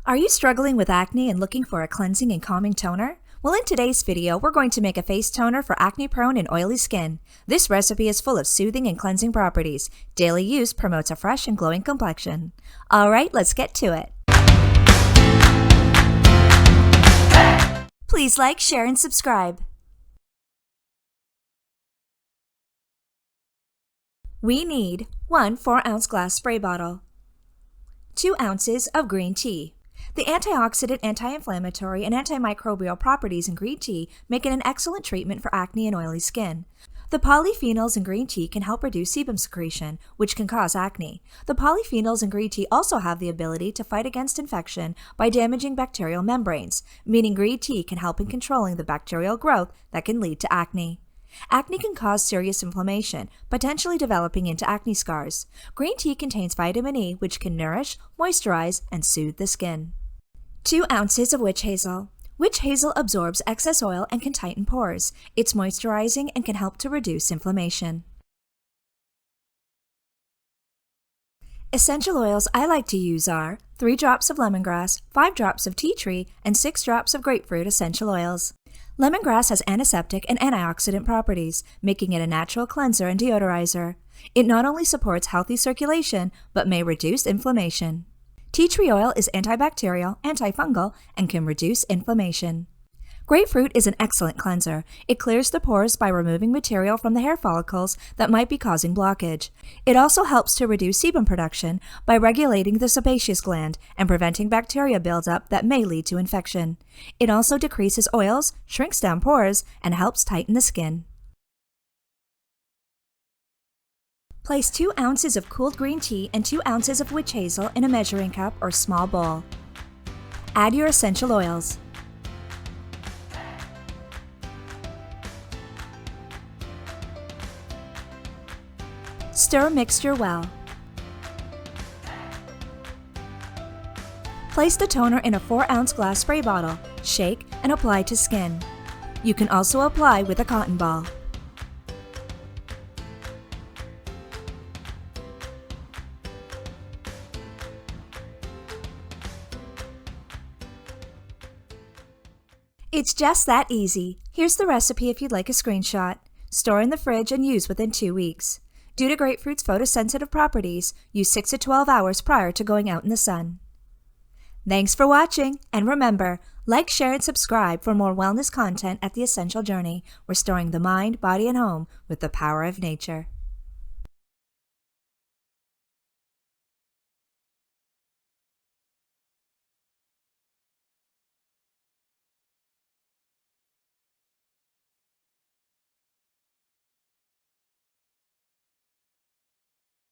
Are you struggling with acne and looking for a cleansing and calming toner? Well, in today's video, we're going to make a face toner for acne-prone and oily skin. This recipe is full of soothing and cleansing properties. Daily use promotes a fresh and glowing complexion. All right, let's get to it. Please like, share, and subscribe. We need 1 4-ounce glass spray bottle, 2 ounces of green tea. The antioxidant, anti-inflammatory, and antimicrobial properties in green tea make it an excellent treatment for acne and oily skin. The polyphenols in green tea can help reduce sebum secretion, which can cause acne. The polyphenols in green tea also have the ability to fight against infection by damaging bacterial membranes, meaning green tea can help in controlling the bacterial growth that can lead to acne. Acne can cause serious inflammation, potentially developing into acne scars. Green tea contains vitamin E, which can nourish, moisturize, and soothe the skin. 2 ounces of witch hazel. Witch hazel absorbs excess oil and can tighten pores. It's moisturizing and can help to reduce inflammation. Essential oils I like to use are 3 drops of lemongrass, 5 drops of tea tree, and 6 drops of grapefruit essential oils. Lemongrass has antiseptic and antioxidant properties, making it a natural cleanser and deodorizer. It not only supports healthy circulation, but may reduce inflammation. Tea tree oil is antibacterial, antifungal, and can reduce inflammation. Grapefruit is an excellent cleanser. It clears the pores by removing material from the hair follicles that might be causing blockage. It also helps to reduce sebum production by regulating the sebaceous gland and preventing bacteria buildup that may lead to infection. It also decreases oils, shrinks down pores, and helps tighten the skin. Place 2 ounces of cooled green tea and 2 ounces of witch hazel in a measuring cup or small bowl. Add your essential oils. Stir mixture well. Place the toner in a 4-ounce glass spray bottle, shake, and apply to skin. You can also apply with a cotton ball. It's just that easy. Here's the recipe if you'd like a screenshot. Store in the fridge and use within 2 weeks. Due to grapefruit's photosensitive properties, use 6 to 12 hours prior to going out in the sun. Thanks for watching, and remember, like, share, and subscribe for more wellness content at The Essential Journey, restoring the mind, body, and home with the power of nature.